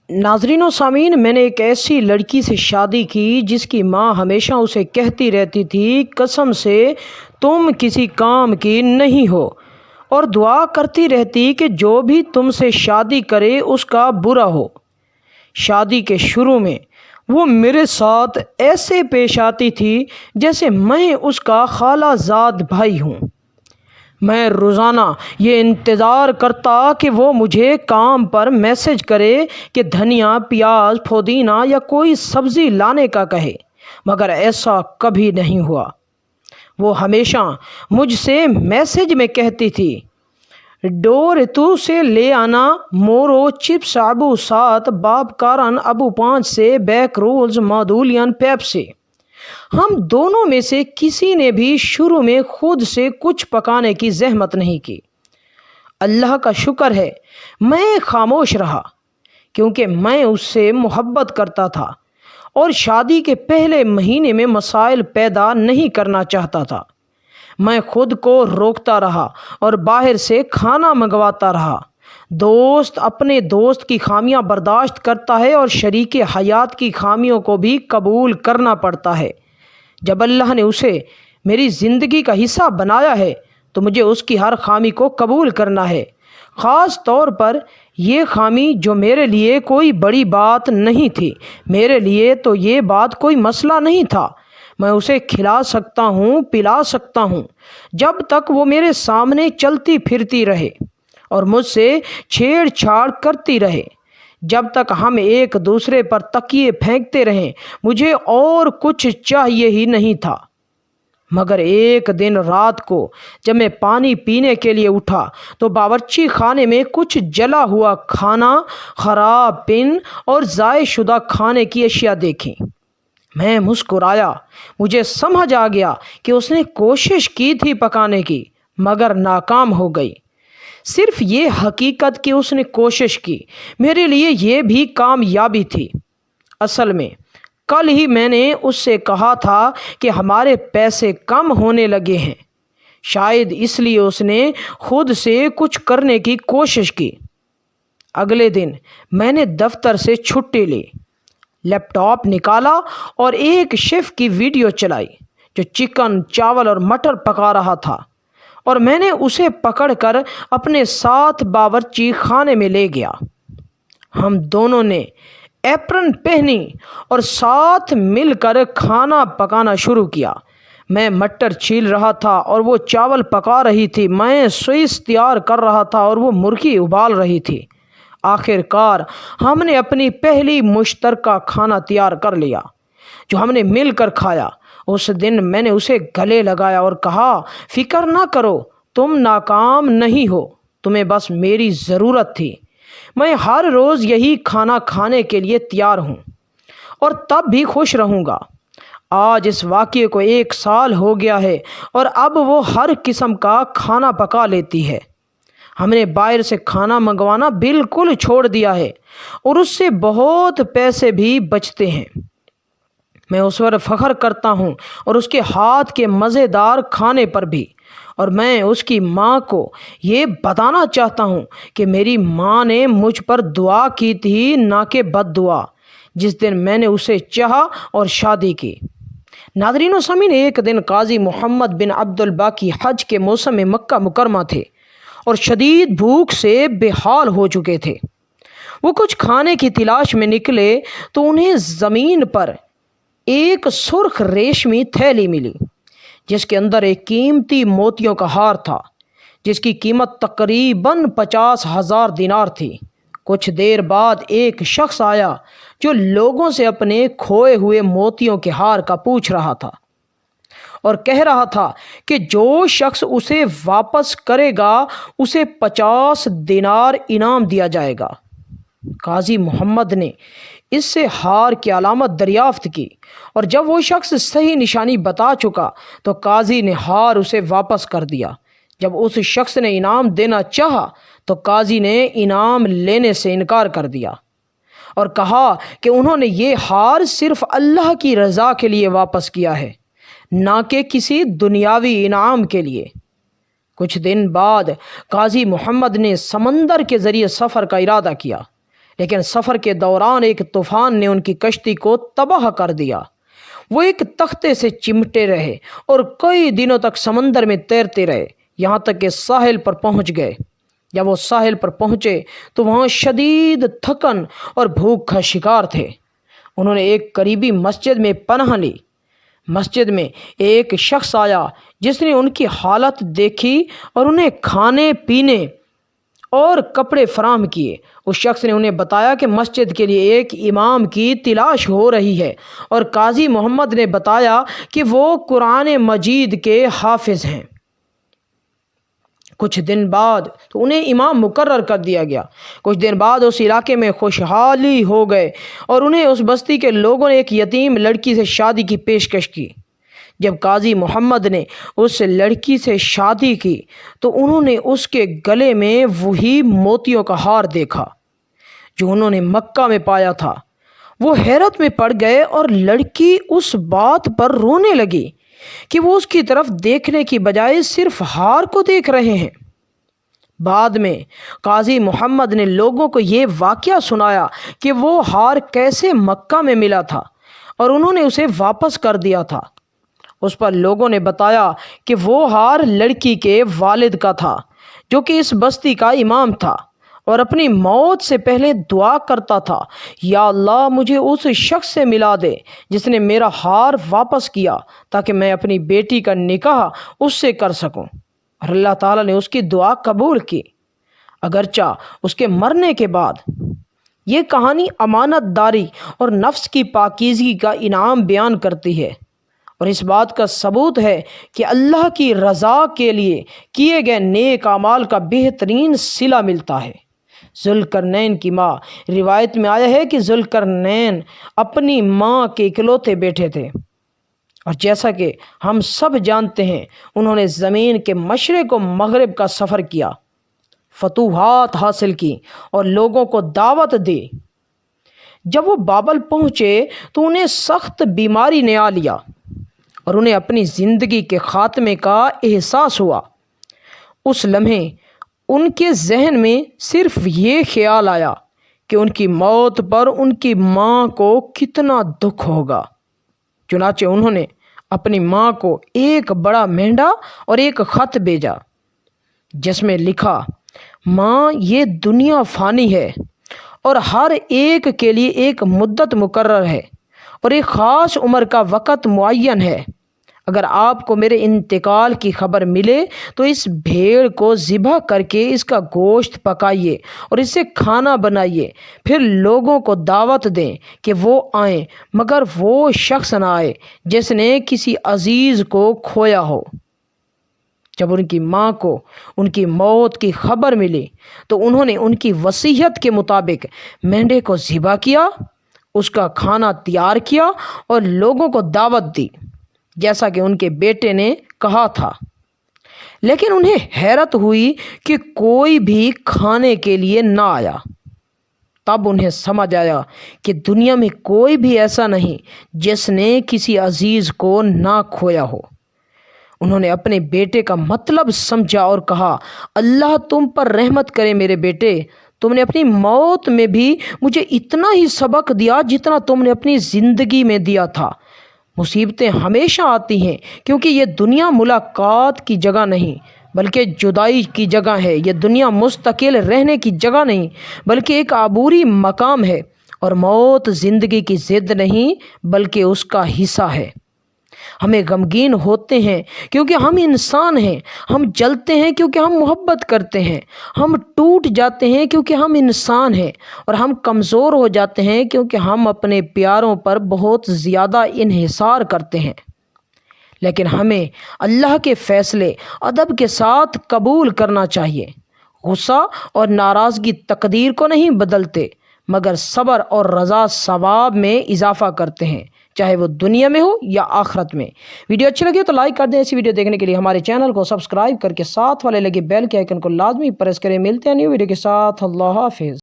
ناظرین و سامعین، میں نے ایک ایسی لڑکی سے شادی کی جس کی ماں ہمیشہ اسے کہتی رہتی تھی، قسم سے تم کسی کام کی نہیں ہو، اور دعا کرتی رہتی کہ جو بھی تم سے شادی کرے اس کا برا ہو۔ شادی کے شروع میں وہ میرے ساتھ ایسے پیش آتی تھی جیسے میں اس کا خالہ زاد بھائی ہوں۔ میں روزانہ یہ انتظار کرتا کہ وہ مجھے کام پر میسج کرے کہ دھنیا، پیاز، پودینہ یا کوئی سبزی لانے کا کہے، مگر ایسا کبھی نہیں ہوا۔ وہ ہمیشہ مجھ سے میسج میں کہتی تھی، ڈور تو سے لے آنا مورو چپس ابو 7 باب کارن ابو 5 سے بیک رولز مادولین پیپ سے۔ ہم دونوں میں سے کسی نے بھی شروع میں خود سے کچھ پکانے کی زحمت نہیں کی۔ اللہ کا شکر ہے میں خاموش رہا، کیونکہ میں اس سے محبت کرتا تھا اور شادی کے پہلے مہینے میں مسائل پیدا نہیں کرنا چاہتا تھا۔ میں خود کو روکتا رہا اور باہر سے کھانا منگواتا رہا۔ دوست اپنے دوست کی خامیاں برداشت کرتا ہے اور شریک حیات کی خامیوں کو بھی قبول کرنا پڑتا ہے۔ جب اللہ نے اسے میری زندگی کا حصہ بنایا ہے تو مجھے اس کی ہر خامی کو قبول کرنا ہے، خاص طور پر یہ خامی جو میرے لیے کوئی بڑی بات نہیں تھی۔ میرے لیے تو یہ بات کوئی مسئلہ نہیں تھا، میں اسے کھلا سکتا ہوں، پلا سکتا ہوں، جب تک وہ میرے سامنے چلتی پھرتی رہے اور مجھ سے چھیڑ چھاڑ کرتی رہے۔ جب تک ہم ایک دوسرے پر تکیے پھینکتے رہیں، مجھے اور کچھ چاہیے ہی نہیں تھا۔ مگر ایک دن رات کو جب میں پانی پینے کے لیے اٹھا تو باورچی خانے میں کچھ جلا ہوا کھانا، خراب پن اور ضائع شدہ کھانے کی اشیاء دیکھیں۔ میں مسکرایا، مجھے سمجھ آ گیا کہ اس نے کوشش کی تھی پکانے کی، مگر ناکام ہو گئی۔ صرف یہ حقیقت کہ اس نے کوشش کی میرے لیے یہ بھی کامیابی تھی۔ اصل میں کل ہی میں نے اس سے کہا تھا کہ ہمارے پیسے کم ہونے لگے ہیں، شاید اس لیے اس نے خود سے کچھ کرنے کی کوشش کی۔ اگلے دن میں نے دفتر سے چھٹی لی، لیپ ٹاپ نکالا اور ایک شیف کی ویڈیو چلائی جو چکن، چاول اور مٹر پکا رہا تھا، اور میں نے اسے پکڑ کر اپنے ساتھ باورچی خانے میں لے گیا۔ ہم دونوں نے ایپرن پہنی اور ساتھ مل کر کھانا پکانا شروع کیا۔ میں مٹر چھیل رہا تھا اور وہ چاول پکا رہی تھی، میں سوئس تیار کر رہا تھا اور وہ مرغی ابال رہی تھی۔ آخر کار ہم نے اپنی پہلی مشترکہ کھانا تیار کر لیا جو ہم نے مل کر کھایا۔ اس دن میں نے اسے گلے لگایا اور کہا، فکر نہ کرو، تم ناکام نہیں ہو، تمہیں بس میری ضرورت تھی۔ میں ہر روز یہی کھانا کھانے کے لیے تیار ہوں اور تب بھی خوش رہوں گا۔ آج اس واقعے کو 1 سال ہو گیا ہے اور اب وہ ہر قسم کا کھانا پکا لیتی ہے۔ ہم نے باہر سے کھانا منگوانا بالکل چھوڑ دیا ہے اور اس سے بہت پیسے بھی بچتے ہیں۔ میں اس پر فخر کرتا ہوں اور اس کے ہاتھ کے مزیدار کھانے پر بھی، اور میں اس کی ماں کو یہ بتانا چاہتا ہوں کہ میری ماں نے مجھ پر دعا کی تھی، نہ کہ بد دعا، جس دن میں نے اسے چاہا اور شادی کی۔ ناظرین و سامعین، ایک دن قاضی محمد بن عبد الباقی حج کے موسم میں مکہ مکرمہ تھے اور شدید بھوک سے بے حال ہو چکے تھے۔ وہ کچھ کھانے کی تلاش میں نکلے تو انہیں زمین پر ایک سرخ ریشمی تھیلی ملی جس کے اندر ایک قیمتی موتیوں کا ہار تھا، جس کی قیمت تقریباً 50,000 دینار تھی۔ کچھ دیر بعد ایک شخص آیا جو لوگوں سے اپنے کھوئے ہوئے موتیوں کے ہار کا پوچھ رہا تھا اور کہہ رہا تھا کہ جو شخص اسے واپس کرے گا اسے 50 دینار انعام دیا جائے گا۔ قاضی محمد نے اس سے ہار کی علامت دریافت کی، اور جب وہ شخص صحیح نشانی بتا چکا تو قاضی نے ہار اسے واپس کر دیا۔ جب اس شخص نے انعام دینا چاہا تو قاضی نے انعام لینے سے انکار کر دیا اور کہا کہ انہوں نے یہ ہار صرف اللہ کی رضا کے لیے واپس کیا ہے، نہ کہ کسی دنیاوی انعام کے لیے۔ کچھ دن بعد قاضی محمد نے سمندر کے ذریعے سفر کا ارادہ کیا۔ لیکن سفر کے دوران ایک طوفان نے ان کی کشتی کو تباہ کر دیا۔ وہ ایک تختے سے چمٹے رہے اور کئی دنوں تک سمندر میں تیرتے رہے، یہاں تک کہ ساحل پر پہنچ گئے۔ جب وہ ساحل پر پہنچے تو وہاں شدید تھکن اور بھوک کا شکار تھے۔ انہوں نے ایک قریبی مسجد میں پناہ لی۔ مسجد میں ایک شخص آیا جس نے ان کی حالت دیکھی اور انہیں کھانے پینے اور کپڑے فراہم کیے۔ اس شخص نے انہیں بتایا کہ مسجد کے لیے ایک امام کی تلاش ہو رہی ہے، اور قاضی محمد نے بتایا کہ وہ قرآن مجید کے حافظ ہیں۔ کچھ دن بعد تو انہیں امام مقرر کر دیا گیا۔ کچھ دن بعد اس علاقے میں خوشحالی ہو گئے اور انہیں اس بستی کے لوگوں نے ایک یتیم لڑکی سے شادی کی پیشکش کی۔ جب قاضی محمد نے اس لڑکی سے شادی کی تو انہوں نے اس کے گلے میں وہی موتیوں کا ہار دیکھا جو انہوں نے مکہ میں پایا تھا۔ وہ حیرت میں پڑ گئے اور لڑکی اس بات پر رونے لگی کہ وہ اس کی طرف دیکھنے کی بجائے صرف ہار کو دیکھ رہے ہیں۔ بعد میں قاضی محمد نے لوگوں کو یہ واقعہ سنایا کہ وہ ہار کیسے مکہ میں ملا تھا، اور انہوں نے اسے واپس کر دیا تھا۔ اس پر لوگوں نے بتایا کہ وہ ہار لڑکی کے والد کا تھا، جو کہ اس بستی کا امام تھا اور اپنی موت سے پہلے دعا کرتا تھا، یا اللہ مجھے اس شخص سے ملا دے جس نے میرا ہار واپس کیا، تاکہ میں اپنی بیٹی کا نکاح اس سے کر سکوں۔ اور اللہ تعالیٰ نے اس کی دعا قبول کی، اگرچہ اس کے مرنے کے بعد۔ یہ کہانی امانت داری اور نفس کی پاکیزگی کا انعام بیان کرتی ہے، اور اس بات کا ثبوت ہے کہ اللہ کی رضا کے لیے کیے گئے نیک اعمال کا بہترین صلہ ملتا ہے۔ ذوالقرنین کی ماں، روایت میں آیا ہے کہ ذوالقرنین اپنی ماں کے اکلوتے بیٹے تھے، اور جیسا کہ ہم سب جانتے ہیں انہوں نے زمین کے مشرق و مغرب کا سفر کیا، فتوحات حاصل کی اور لوگوں کو دعوت دی۔ جب وہ بابل پہنچے تو انہیں سخت بیماری نے آ لیا اور انہیں اپنی زندگی کے خاتمے کا احساس ہوا۔ اس لمحے ان کے ذہن میں صرف یہ خیال آیا کہ ان کی موت پر ان کی ماں کو کتنا دکھ ہوگا۔ چنانچہ انہوں نے اپنی ماں کو ایک بڑا مینڈا اور ایک خط بھیجا جس میں لکھا، ماں یہ دنیا فانی ہے اور ہر ایک کے لیے ایک مدت مقرر ہے اور ایک خاص عمر کا وقت معین ہے۔ اگر آپ کو میرے انتقال کی خبر ملے تو اس بھیڑ کو ذبح کر کے اس کا گوشت پکائیے اور اس سے کھانا بنائیے، پھر لوگوں کو دعوت دیں کہ وہ آئیں، مگر وہ شخص نہ آئے جس نے کسی عزیز کو کھویا ہو۔ جب ان کی ماں کو ان کی موت کی خبر ملی تو انہوں نے ان کی وصیت کے مطابق مینڈے کو ذبح کیا، اس کا کھانا تیار کیا اور لوگوں کو دعوت دی جیسا کہ ان کے بیٹے نے کہا تھا۔ لیکن انہیں حیرت ہوئی کہ کوئی بھی کھانے کے لیے نہ آیا۔ تب انہیں سمجھ آیا کہ دنیا میں کوئی بھی ایسا نہیں جس نے کسی عزیز کو نہ کھویا ہو۔ انہوں نے اپنے بیٹے کا مطلب سمجھا اور کہا، اللہ تم پر رحمت کرے میرے بیٹے، تم نے اپنی موت میں بھی مجھے اتنا ہی سبق دیا جتنا تم نے اپنی زندگی میں دیا تھا۔ مصیبتیں ہمیشہ آتی ہیں کیونکہ یہ دنیا ملاقات کی جگہ نہیں بلکہ جدائی کی جگہ ہے۔ یہ دنیا مستقل رہنے کی جگہ نہیں بلکہ ایک عبوری مقام ہے، اور موت زندگی کی ضد نہیں بلکہ اس کا حصہ ہے۔ ہمیں غمگین ہوتے ہیں کیونکہ ہم انسان ہیں، ہم جلتے ہیں کیونکہ ہم محبت کرتے ہیں، ہم ٹوٹ جاتے ہیں کیونکہ ہم انسان ہیں، اور ہم کمزور ہو جاتے ہیں کیونکہ ہم اپنے پیاروں پر بہت زیادہ انحصار کرتے ہیں۔ لیکن ہمیں اللہ کے فیصلے ادب کے ساتھ قبول کرنا چاہیے۔ غصہ اور ناراضگی تقدیر کو نہیں بدلتے، مگر صبر اور رضا ثواب میں اضافہ کرتے ہیں، چاہے وہ دنیا میں ہو یا آخرت میں۔ ویڈیو اچھی لگی تو لائک کر دیں۔ ایسی ویڈیو دیکھنے کے لیے ہمارے چینل کو سبسکرائب کر کے ساتھ والے لگے بیل کے آئیکن کو لازمی پریس کریں۔ ملتے ہیں نیو ویڈیو کے ساتھ۔ اللہ حافظ۔